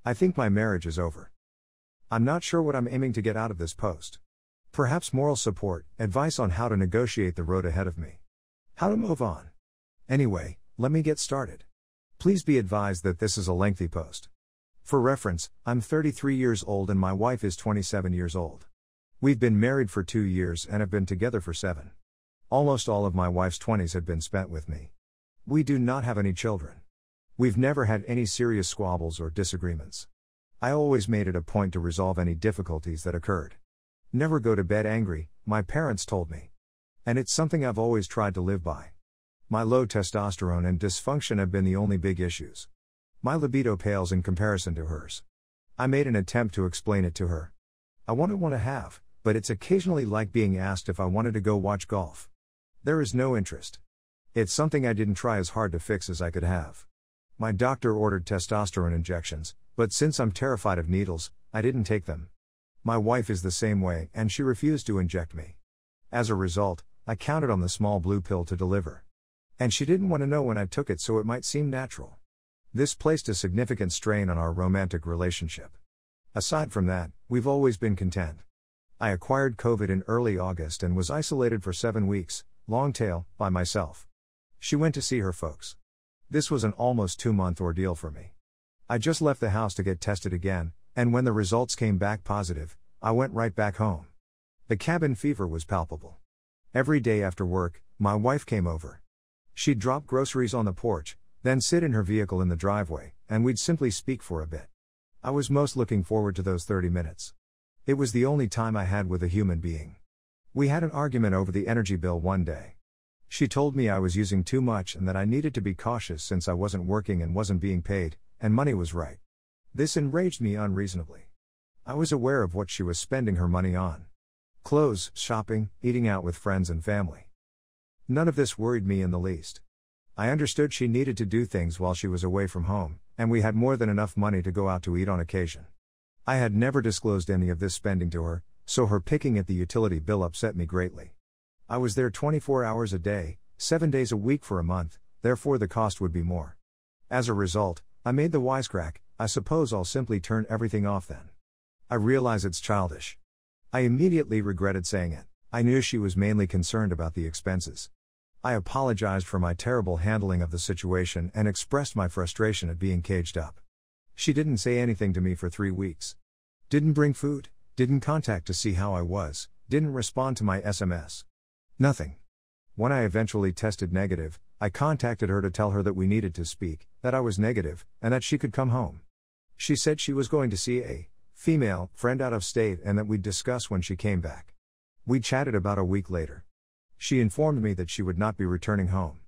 I think my marriage is over. I'm not sure what I'm aiming to get out of this post. Perhaps moral support, advice on how to negotiate the road ahead of me. How to move on. Anyway, let me get started. Please be advised that this is a lengthy post. For reference, I'm 33 years old and my wife is 27 years old. We've been married for 2 years and have been together for 7. Almost all of my wife's 20s had been spent with me. We do not have any children. We've never had any serious squabbles or disagreements. I always made it a point to resolve any difficulties that occurred. Never go to bed angry, my parents told me. And it's something I've always tried to live by. My low testosterone and dysfunction have been the only big issues. My libido pales in comparison to hers. I made an attempt to explain it to her. I want to have, but it's occasionally like being asked if I wanted to go watch golf. There is no interest. It's something I didn't try as hard to fix as I could have. My doctor ordered testosterone injections, but since I'm terrified of needles, I didn't take them. My wife is the same way and she refused to inject me. As a result, I counted on the small blue pill to deliver. And she didn't want to know when I took it so it might seem natural. This placed a significant strain on our romantic relationship. Aside from that, we've always been content. I acquired COVID in early August and was isolated for 7 weeks, long tail, by myself. She went to see her folks. This was an almost 2-month ordeal for me. I just left the house to get tested again, and when the results came back positive, I went right back home. The cabin fever was palpable. Every day after work, my wife came over. She'd drop groceries on the porch, then sit in her vehicle in the driveway, and we'd simply speak for a bit. I was most looking forward to those 30 minutes. It was the only time I had with a human being. We had an argument over the energy bill one day. She told me I was using too much and that I needed to be cautious since I wasn't working and wasn't being paid, and money was right. This enraged me unreasonably. I was aware of what she was spending her money on. Clothes, shopping, eating out with friends and family. None of this worried me in the least. I understood she needed to do things while she was away from home, and we had more than enough money to go out to eat on occasion. I had never disclosed any of this spending to her, so her picking at the utility bill upset me greatly. I was there 24 hours a day, 7 days a week for a month, therefore the cost would be more. As a result, I made the wisecrack, I suppose I'll simply turn everything off then. I realize it's childish. I immediately regretted saying it. I knew she was mainly concerned about the expenses. I apologized for my terrible handling of the situation and expressed my frustration at being caged up. She didn't say anything to me for 3 weeks. Didn't bring food, didn't contact to see how I was, didn't respond to my SMS. Nothing. When I eventually tested negative, I contacted her to tell her that we needed to speak, that I was negative, and that she could come home. She said she was going to see a female friend out of state and that we'd discuss when she came back. We chatted about a week later. She informed me that she would not be returning home.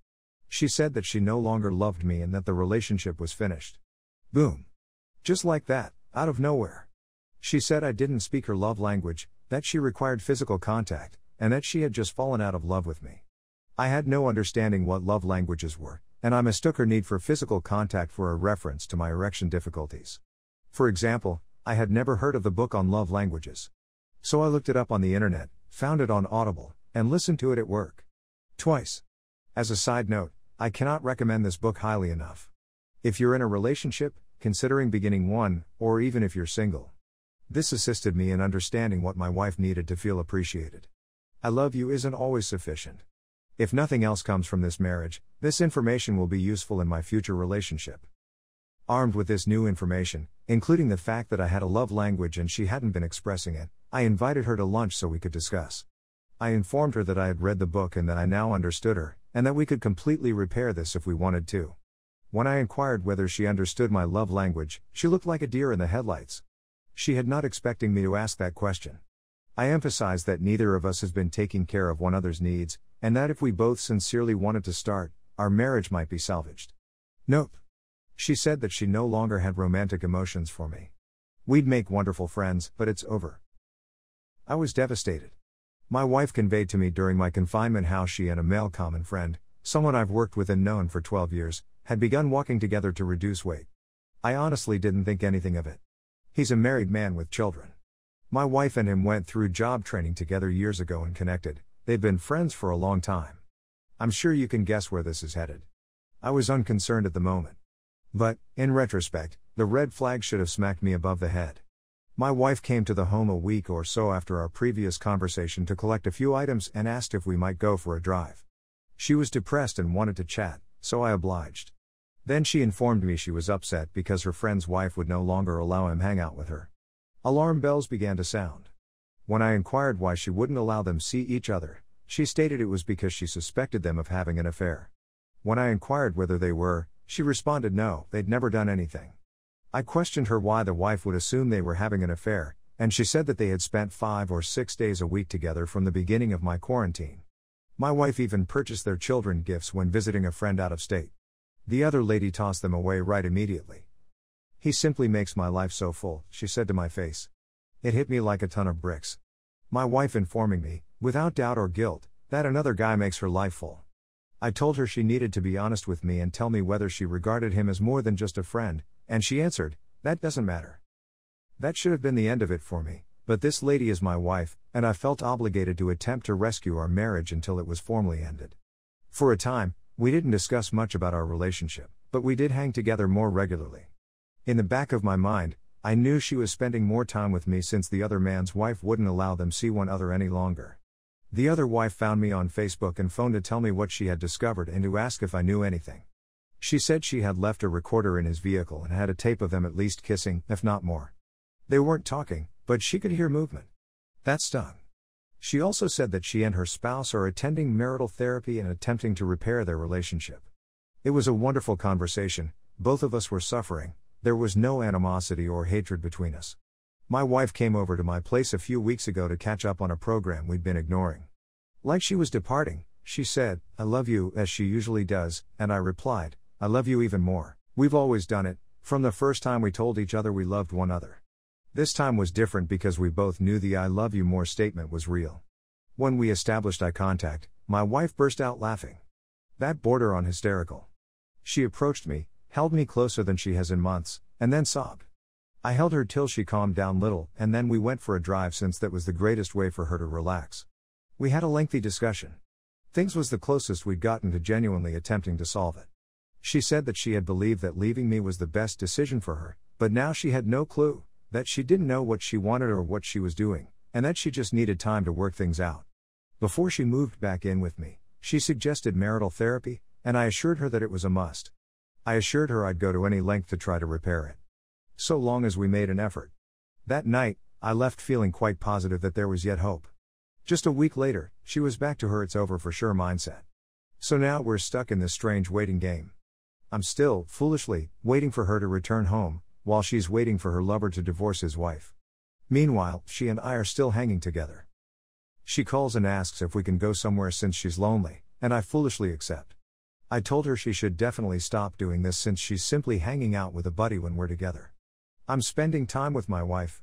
She said that she no longer loved me and that the relationship was finished. Boom. Just like that, out of nowhere. She said I didn't speak her love language, that she required physical contact, and that she had just fallen out of love with me. I had no understanding what love languages were, and I mistook her need for physical contact for a reference to my erection difficulties. For example, I had never heard of the book on love languages. So I looked it up on the internet, found it on Audible, and listened to it at work. Twice. As a side note, I cannot recommend this book highly enough. If you're in a relationship, considering beginning one, or even if you're single. This assisted me in understanding what my wife needed to feel appreciated. I love you isn't always sufficient. If nothing else comes from this marriage, this information will be useful in my future relationship. Armed with this new information, including the fact that I had a love language and she hadn't been expressing it, I invited her to lunch so we could discuss. I informed her that I had read the book and that I now understood her, and that we could completely repair this if we wanted to. When I inquired whether she understood my love language, she looked like a deer in the headlights. She had not expecting me to ask that question. I emphasized that neither of us has been taking care of one another's needs, and that if we both sincerely wanted to start, our marriage might be salvaged. Nope. She said that she no longer had romantic emotions for me. We'd make wonderful friends, but it's over. I was devastated. My wife conveyed to me during my confinement how she and a male common friend, someone I've worked with and known for 12 years, had begun walking together to reduce weight. I honestly didn't think anything of it. He's a married man with children. My wife and him went through job training together years ago and connected. They've been friends for a long time. I'm sure you can guess where this is headed. I was unconcerned at the moment. But, in retrospect, The red flag should have smacked me above the head. My wife came to the home a week or so after our previous conversation to collect a few items and asked if we might go for a drive. She was depressed and wanted to chat, so I obliged. Then she informed me she was upset because her friend's wife would no longer allow him hang out with her. Alarm bells began to sound. When I inquired why she wouldn't allow them see each other, she stated it was because she suspected them of having an affair. When I inquired whether they were, she responded no, they'd never done anything. I questioned her why the wife would assume they were having an affair, and she said that they had spent 5 or 6 days a week together from the beginning of my quarantine. My wife even purchased their children gifts when visiting a friend out of state. The other lady tossed them away right immediately. He simply makes my life so full, she said to my face. It hit me like a ton of bricks. My wife informing me, without doubt or guilt, that another guy makes her life full. I told her she needed to be honest with me and tell me whether she regarded him as more than just a friend, and she answered, that doesn't matter. That should have been the end of it for me, but this lady is my wife, and I felt obligated to attempt to rescue our marriage until it was formally ended. For a time, we didn't discuss much about our relationship, but we did hang together more regularly. In the back of my mind, I knew she was spending more time with me since the other man's wife wouldn't allow them see one other any longer. The other wife found me on Facebook and phoned to tell me what she had discovered and to ask if I knew anything. She said she had left a recorder in his vehicle and had a tape of them at least kissing, if not more. They weren't talking, but she could hear movement. That stung. She also said that she and her spouse are attending marital therapy and attempting to repair their relationship. It was a wonderful conversation, both of us were suffering, there was no animosity or hatred between us. My wife came over to my place a few weeks ago to catch up on a program we'd been ignoring. Like she was departing, she said, I love you, as she usually does, and I replied, I love you even more. We've always done it, from the first time we told each other we loved one another. This time was different because we both knew the I love you more statement was real. When we established eye contact, my wife burst out laughing. That bordered on hysterical. She approached me, held me closer than she has in months, and then sobbed. I held her till she calmed down little, and then we went for a drive since that was the greatest way for her to relax. We had a lengthy discussion. Things was the closest we'd gotten to genuinely attempting to solve it. She said that she had believed that leaving me was the best decision for her, but now she had no clue, that she didn't know what she wanted or what she was doing, and that she just needed time to work things out. Before she moved back in with me, she suggested marital therapy, and I assured her that it was a must. I assured her I'd go to any length to try to repair it. So long as we made an effort. That night, I left feeling quite positive that there was yet hope. Just a week later, she was back to her it's over for sure mindset. So now we're stuck in this strange waiting game. I'm still, foolishly, waiting for her to return home, while she's waiting for her lover to divorce his wife. Meanwhile, she and I are still hanging together. She calls and asks if we can go somewhere since she's lonely, and I foolishly accept. I told her she should definitely stop doing this since she's simply hanging out with a buddy when we're together. I'm spending time with my wife.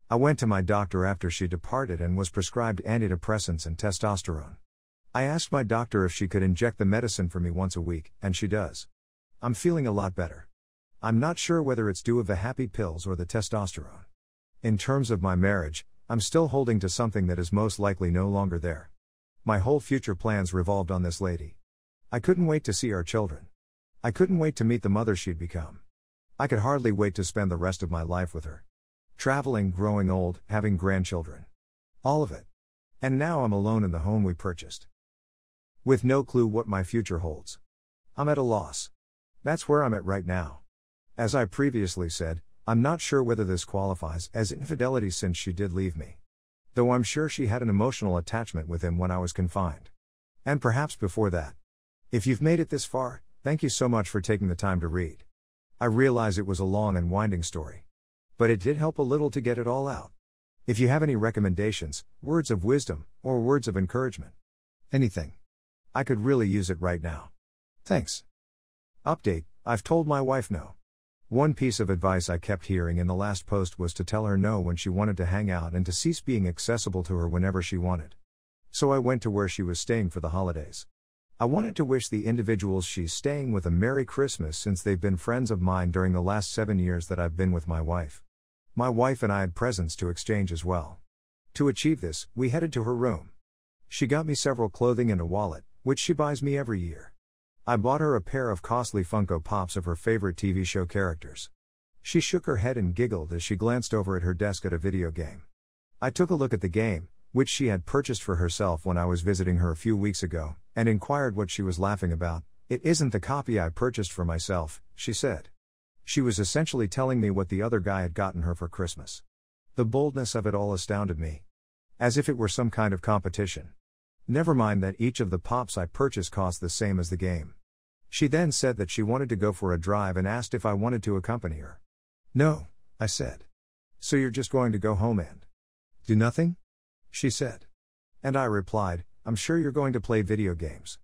I went to my doctor after she departed and was prescribed antidepressants and testosterone. I asked my doctor if she could inject the medicine for me once a week, and she does. I'm feeling a lot better. I'm not sure whether it's due of the happy pills or the testosterone. In terms of my marriage, I'm still holding to something that is most likely no longer there. My whole future plans revolved on this lady. I couldn't wait to see our children. I couldn't wait to meet the mother she'd become. I could hardly wait to spend the rest of my life with her. Traveling, growing old, having grandchildren. All of it. And now I'm alone in the home we purchased. With no clue what my future holds. I'm at a loss. That's where I'm at right now. As I previously said, I'm not sure whether this qualifies as infidelity since she did leave me. Though I'm sure she had an emotional attachment with him when I was confined. And perhaps before that. If you've made it this far, thank you so much for taking the time to read. I realize it was a long and winding story. But it did help a little to get it all out. If you have any recommendations, words of wisdom, or words of encouragement. Anything. I could really use it right now. Thanks. Update, I've told my wife no. One piece of advice I kept hearing in the last post was to tell her no when she wanted to hang out and to cease being accessible to her whenever she wanted. So I went to where she was staying for the holidays. I wanted to wish the individuals she's staying with a Merry Christmas since they've been friends of mine during the last 7 years that I've been with my wife. My wife and I had presents to exchange as well. To achieve this, we headed to her room. She got me several clothing and a wallet, which she buys me every year. I bought her a pair of costly Funko Pops of her favorite TV show characters. She shook her head and giggled as she glanced over at her desk at a video game. I took a look at the game, which she had purchased for herself when I was visiting her a few weeks ago, and inquired what she was laughing about. "It isn't the copy I purchased for myself," she said. She was essentially telling me what the other guy had gotten her for Christmas. The boldness of it all astounded me. As if it were some kind of competition. Never mind that each of the pops I purchased cost the same as the game. She then said that she wanted to go for a drive and asked if I wanted to accompany her. "No," I said. "So you're just going to go home and do nothing?" she said. And I replied, "I'm sure you're going to play video games."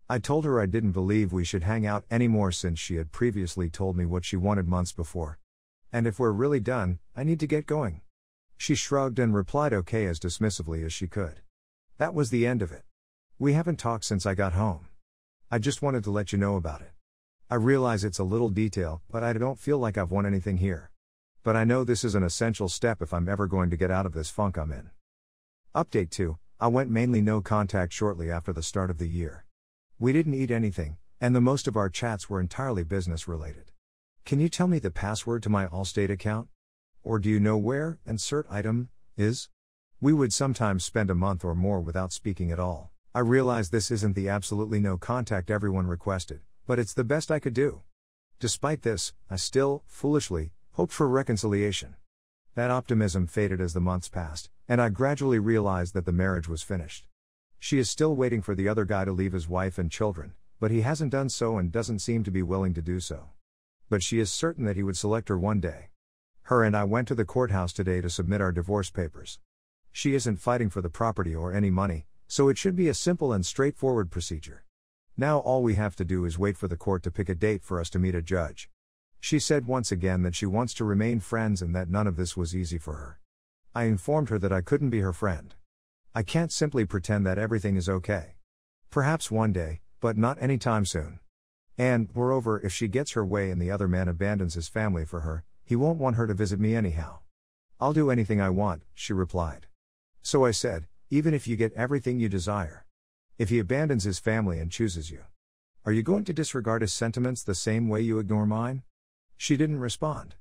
I told her I didn't believe we should hang out anymore since she had previously told me what she wanted months before. And if we're really done, I need to get going. She shrugged and replied okay as dismissively as she could. That was the end of it. We haven't talked since I got home. I just wanted to let you know about it. I realize it's a little detail, but I don't feel like I've won anything here. But I know this is an essential step if I'm ever going to get out of this funk I'm in. Update 2, I went mainly no contact shortly after the start of the year. We didn't eat anything, and the most of our chats were entirely business related. Can you tell me the password to my Allstate account? Or do you know where insert item is? We would sometimes spend a month or more without speaking at all. I realize this isn't the absolutely no contact everyone requested, but it's the best I could do. Despite this, I still, foolishly, hoped for reconciliation. That optimism faded as the months passed, and I gradually realized that the marriage was finished. She is still waiting for the other guy to leave his wife and children, but he hasn't done so and doesn't seem to be willing to do so. But she is certain that he would select her one day. Her and I went to the courthouse today to submit our divorce papers. She isn't fighting for the property or any money, so it should be a simple and straightforward procedure. Now all we have to do is wait for the court to pick a date for us to meet a judge. She said once again that she wants to remain friends and that none of this was easy for her. I informed her that I couldn't be her friend. I can't simply pretend that everything is okay. Perhaps one day, but not anytime soon. And, moreover, if she gets her way and the other man abandons his family for her, he won't want her to visit me anyhow. "I'll do anything I want," she replied. So I said, "Even if you get everything you desire. If he abandons his family and chooses you, are you going to disregard his sentiments the same way you ignore mine?" She didn't respond.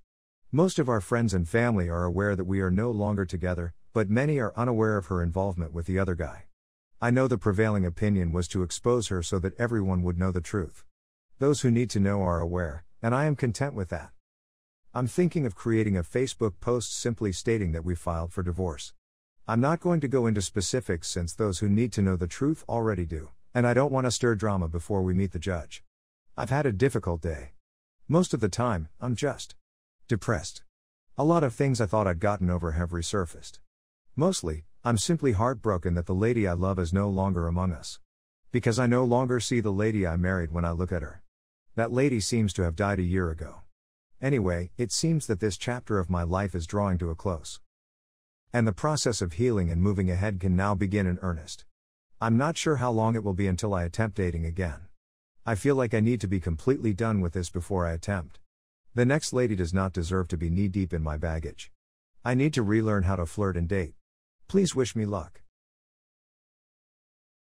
Most of our friends and family are aware that we are no longer together, but many are unaware of her involvement with the other guy. I know the prevailing opinion was to expose her so that everyone would know the truth. Those who need to know are aware, and I am content with that. I'm thinking of creating a Facebook post simply stating that we filed for divorce. I'm not going to go into specifics since those who need to know the truth already do, and I don't want to stir drama before we meet the judge. I've had a difficult day. Most of the time, I'm just depressed. A lot of things I thought I'd gotten over have resurfaced. Mostly, I'm simply heartbroken that the lady I love is no longer among us. Because I no longer see the lady I married when I look at her. That lady seems to have died a year ago. Anyway, it seems that this chapter of my life is drawing to a close. And the process of healing and moving ahead can now begin in earnest. I'm not sure how long it will be until I attempt dating again. I feel like I need to be completely done with this before I attempt. The next lady does not deserve to be knee-deep in my baggage. I need to relearn how to flirt and date. Please wish me luck.